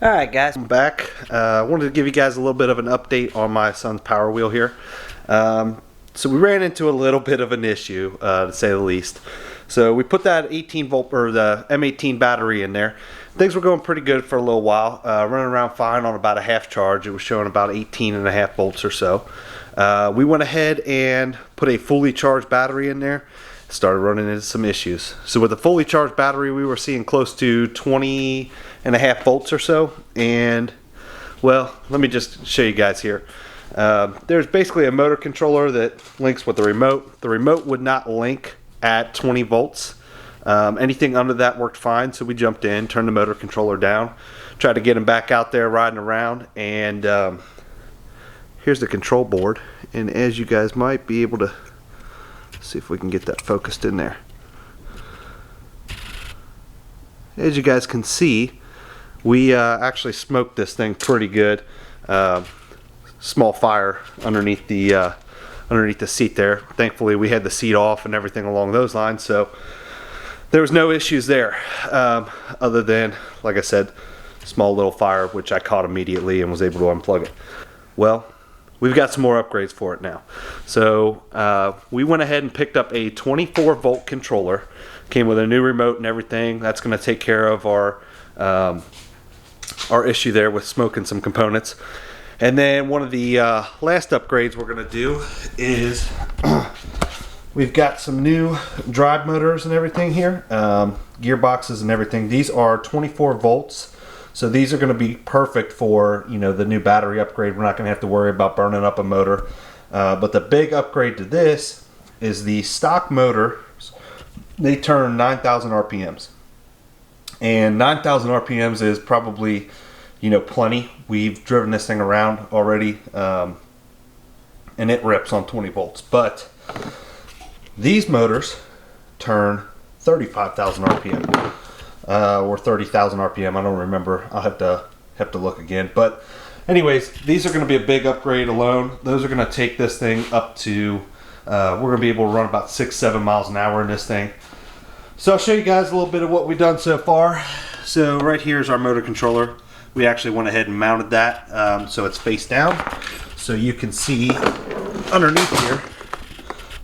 Alright guys, I'm back. I wanted to give you guys a little bit of an update on my son's power wheel here. So we ran into a little bit of an issue, to say the least. So we put that 18 volt or the M18 battery in there. Things were going pretty good for a little while, running around fine on about a half charge. It was showing about 18.5 volts or so. We went ahead and put a fully charged battery in there. Started running into some issues. So with a fully charged battery, we were seeing close to 20.5 volts or so. And well, let me just show you guys here. There's basically a motor controller that links with the remote. The remote would not link at 20 volts. Anything under that worked fine, so we jumped in, turned the motor controller down, tried to get him back out there riding around, and here's the control board. And as you guys might be able to see if we can get that focused in there. As you guys can see, we actually smoked this thing pretty good. Small fire underneath the seat there. Thankfully we had the seat off and everything along those lines, so there was no issues there, other than, like I said, small little fire, which I caught immediately and was able to unplug it. Well, we've got some more upgrades for it now. So we went ahead and picked up a 24 volt controller. Came with a new remote and everything. That's going to take care of our issue there with smoking some components. And then one of the last upgrades we're going to do is we've got some new drive motors and everything here, gearboxes and everything. These are 24 volts. So these are going to be perfect for, you know, the new battery upgrade. We're not going to have to worry about burning up a motor. But the big upgrade to this is the stock motors. They turn 9,000 RPMs. And 9,000 RPMs is probably, you know, plenty. We've driven this thing around already, and it rips on 20 volts. But these motors turn 35,000 RPM. Or 30,000 RPM. I don't remember. I'll have to look again. But anyways, these are going to be a big upgrade alone. Those are going to take this thing up to, we're going to be able to run about 6-7 miles an hour in this thing. So I'll show you guys a little bit of what we've done so far. So right here is our motor controller. We actually went ahead and mounted that so it's face down. So you can see underneath here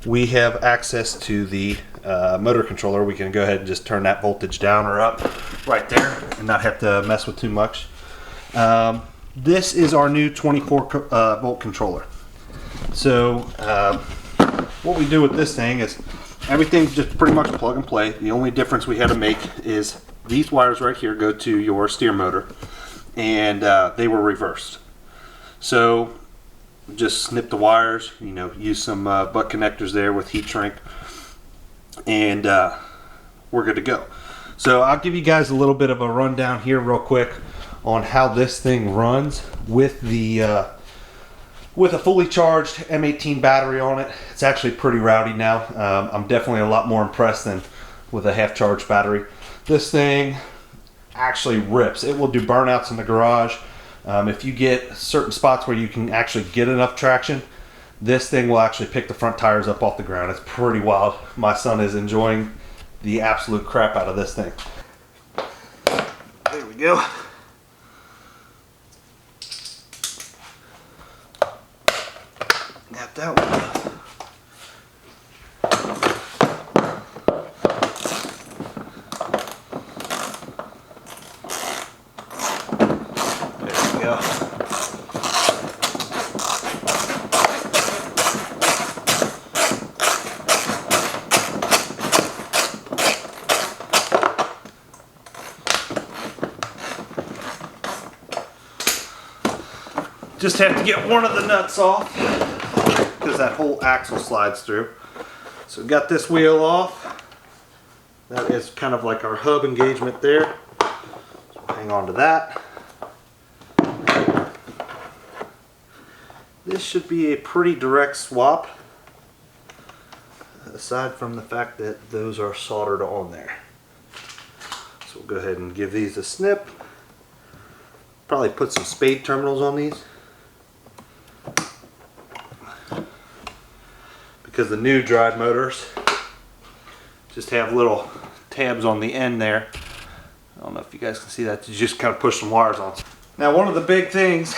we have access to the motor controller. We can go ahead and just turn that voltage down or up right there and not have to mess with too much. This is our new 24 volt controller. So what we do with this thing is everything's just pretty much plug and play. The only difference we had to make is these wires right here go to your steer motor, and they were reversed. So just snip the wires, you know, use some butt connectors there with heat shrink, and we're good to go. So I'll give you guys a little bit of a rundown here real quick on how this thing runs with the with a fully charged M18 battery on it. It's actually pretty rowdy now. I'm definitely a lot more impressed than with a half charged battery. This thing actually rips. It will do burnouts in the garage. If you get certain spots where you can actually get enough traction, this thing will actually pick the front tires up off the ground. It's pretty wild. My son is enjoying the absolute crap out of this thing. There we go. Got that one. There we go. Just have to get one of the nuts off because that whole axle slides through. So we got this wheel off. That is kind of like our hub engagement there. So hang on to that. This should be a pretty direct swap, aside from the fact that those are soldered on there. So we'll go ahead and give these a snip. Probably put some spade terminals on these, because the new drive motors just have little tabs on the end there don't know if you guys can see that. You just kind of push some wires on. Now, one of the big things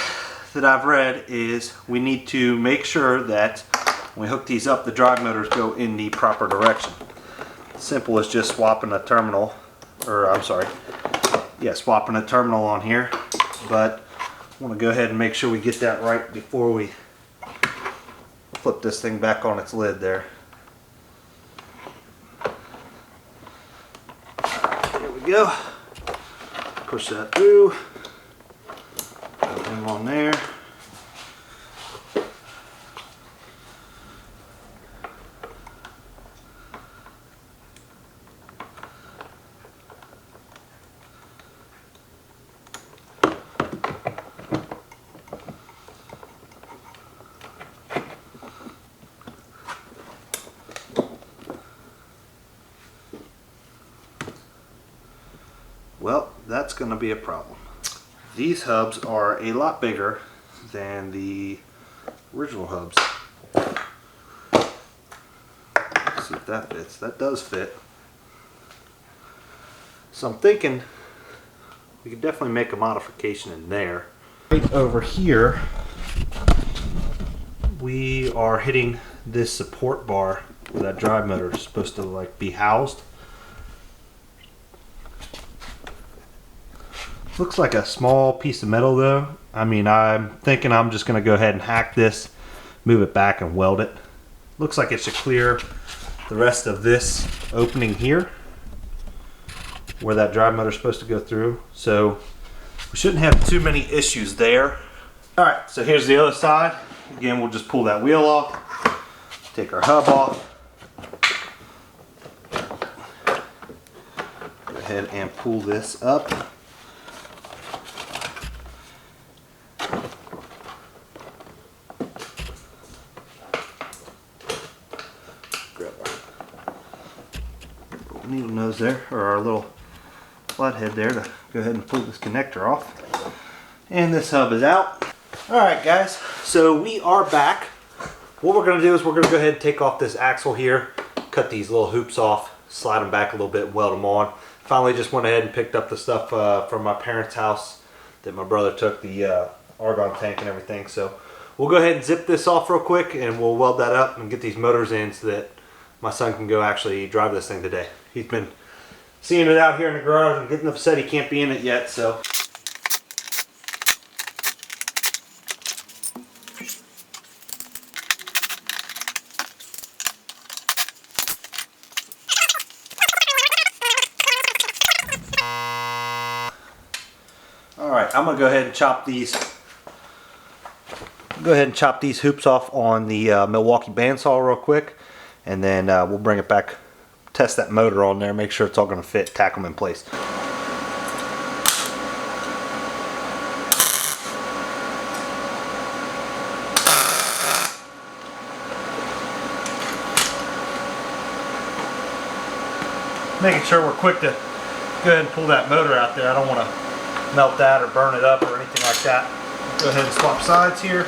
that I've read is we need to make sure that when we hook these up, the drive motors go in the proper direction. Simple as just swapping a terminal, or I'm sorry, yeah, swapping a terminal on here. But I want to go ahead and make sure we get that right before we flip this thing back on its lid there. There we go. Push that through. Put them on there. Well, that's going to be a problem. These hubs are a lot bigger than the original hubs. Let's see if that fits. That does fit. So I'm thinking we could definitely make a modification in there. Right over here, we are hitting this support bar where that drive motor is supposed to like be housed. Looks like a small piece of metal though. I mean, I'm thinking I'm just going to go ahead and hack this, move it back and weld it. Looks like it should clear the rest of this opening here where that drive motor is supposed to go through. So we shouldn't have too many issues there. Alright, so here's the other side. Again, we'll just pull that wheel off, take our hub off. Go ahead and pull this up. Needle nose there, or our little flathead there, to go ahead and pull this connector off. And this hub is out. Alright guys, so we are back. What we're going to do is we're going to go ahead and take off this axle here, cut these little hoops off, slide them back a little bit, weld them on. Finally just went ahead and picked up the stuff from my parents' house that my brother took, the argon tank and everything. So we'll go ahead and zip this off real quick and we'll weld that up and get these motors in so that my son can go actually drive this thing today. He's been seeing it out here in the garage and getting upset he can't be in it yet, so. Alright, I'm gonna go ahead and chop these. Go ahead and chop these hoops off on the Milwaukee bandsaw real quick, and then we'll bring it back, test that motor on there, make sure it's all going to fit, tack them in place. Making sure we're quick to go ahead and pull that motor out there. I don't want to melt that or burn it up or anything like that. Go ahead and swap sides here.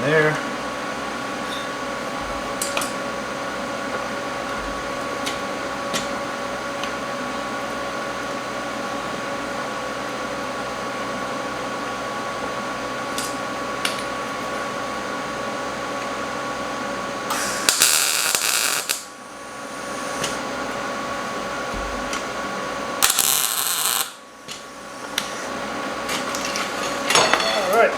There. All right.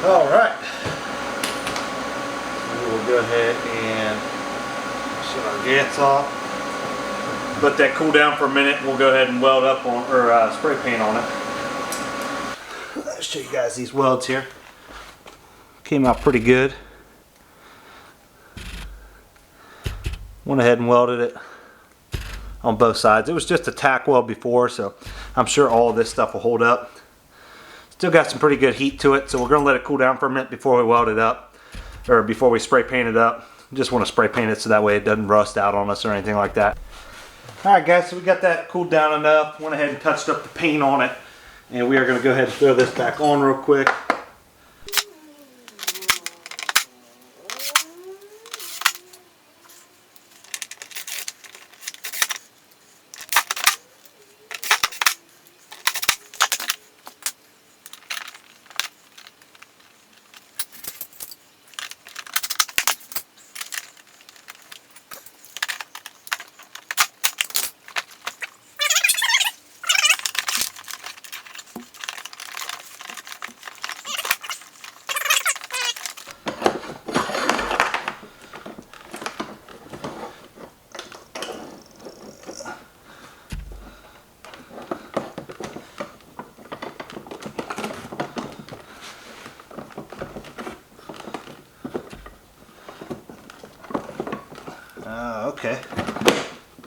All right. So we'll go ahead and shut our gas off. Let that cool down for a minute. We'll go ahead and weld up on, or spray paint on it. I'll show you guys these welds here. Came out pretty good. Went ahead and welded it on both sides. It was just a tack weld before, so I'm sure all of this stuff will hold up. Still got some pretty good heat to it, so we're going to let it cool down for a minute before we weld it up, or before we spray paint it up. Just want to spray paint it so that way it doesn't rust out on us or anything like that. Alright guys, so we got that cooled down enough. Went ahead and touched up the paint on it, and we are going to go ahead and throw this back on real quick. Okay,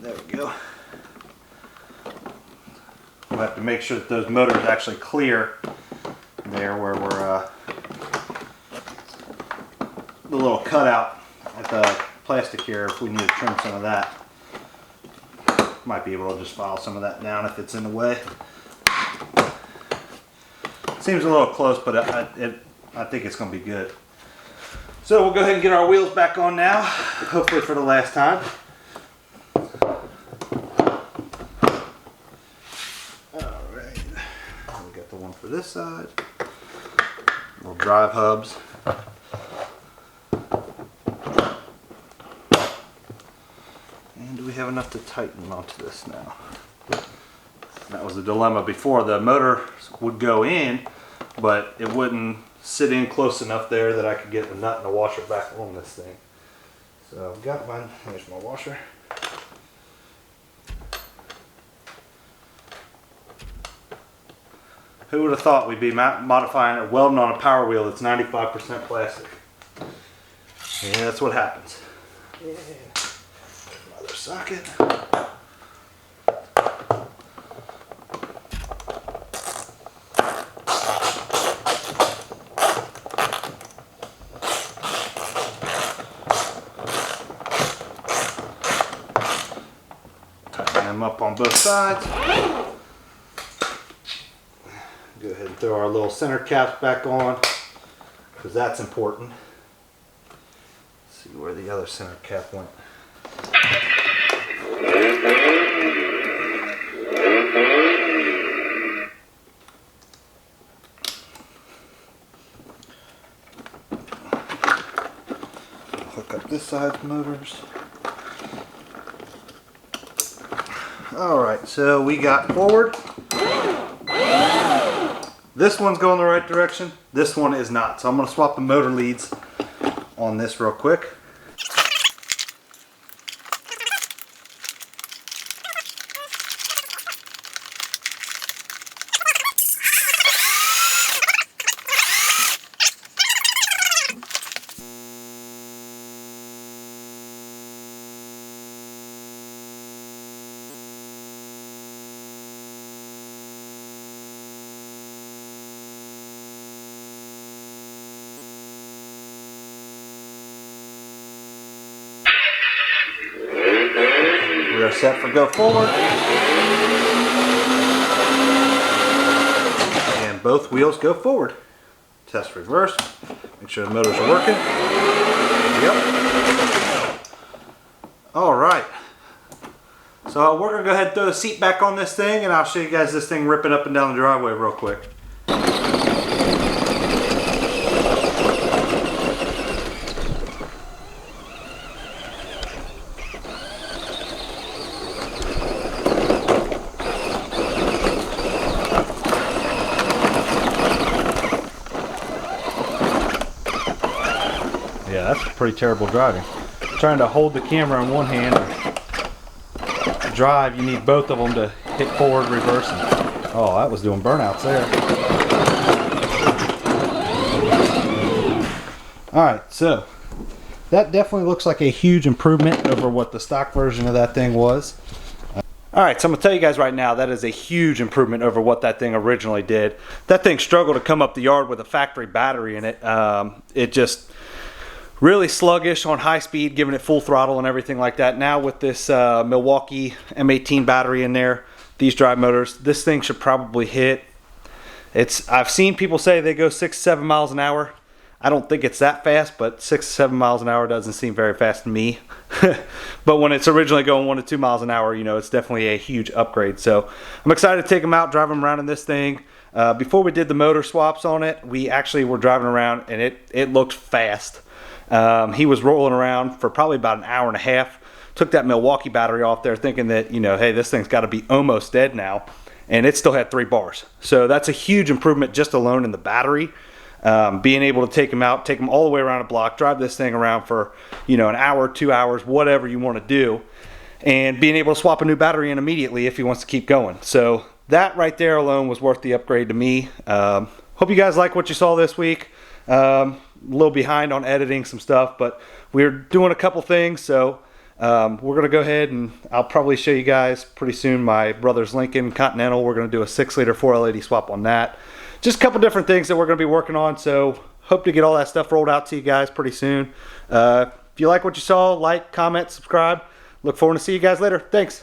there we go. We'll have to make sure that those motors actually clear there where we're the little cutout at the plastic here. If we need to trim some of that, might be able to just file some of that down if it's in the way. Seems a little close, but I think it's going to be good. So we'll go ahead and get our wheels back on now, hopefully for the last time. Alright, we got the one for this side. Little drive hubs. And do we have enough to tighten onto this now? That was the dilemma before. The motor would go in, but it wouldn't sit in close enough there that I could get the nut and the washer back on this thing. So I've got mine. There's my washer. Who would have thought we'd be modifying or welding on a power wheel that's 95% plastic? Yeah, that's what happens. Yeah. Another socket. Them up on both sides. Go ahead and throw our little center caps back on, because that's important. Let's see where the other center cap went. Hook up this side's motors. Alright, so we got forward. This one's going the right direction. This one is not. So I'm going to swap the motor leads on this real quick. We are set for go forward. And both wheels go forward. Test reverse. Make sure the motors are working. Yep. Alright. So we're going to go ahead and throw the seat back on this thing, and I'll show you guys this thing ripping up and down the driveway real quick. Yeah, that's pretty terrible driving. Trying to hold the camera in one hand and drive, you need both of them to hit forward, reverse, and oh, that was doing burnouts there. All right, so that definitely looks like a huge improvement over what the stock version of that thing was. All right, so I'm gonna tell you guys right now, that is a huge improvement over what that thing originally did. That thing struggled to come up the yard with a factory battery in it. It just really sluggish on high speed, giving it full throttle and everything like that. Now with this Milwaukee M18 battery in there, these drive motors, this thing should probably hit, I've seen people say they go 6-7 miles an hour. I don't think it's that fast, but 6-7 miles an hour doesn't seem very fast to me. But when it's originally going 1-2 miles an hour, you know, it's definitely a huge upgrade. So I'm excited to take them out, drive them around in this thing. Before we did the motor swaps on it, we actually were driving around and it looked fast. He was rolling around for probably about an hour and a half. Took that Milwaukee battery off there thinking that, you know, hey, this thing's got to be almost dead now. And it still had 3 bars. So that's a huge improvement just alone in the battery. Being able to take them out, take them all the way around a block, drive this thing around for, you know, an hour, 2 hours, whatever you want to do, and being able to swap a new battery in immediately if he wants to keep going. So that right there alone was worth the upgrade to me. Hope you guys like what you saw this week. A little behind on editing some stuff, but we're doing a couple things, so we're gonna go ahead and I'll probably show you guys pretty soon my brother's Lincoln Continental. We're gonna do a 6-liter 4LAD swap on that. Just a couple different things that we're going to be working on, so hope to get all that stuff rolled out to you guys pretty soon. If you like what you saw, like, comment, subscribe. Look forward to see you guys later. Thanks.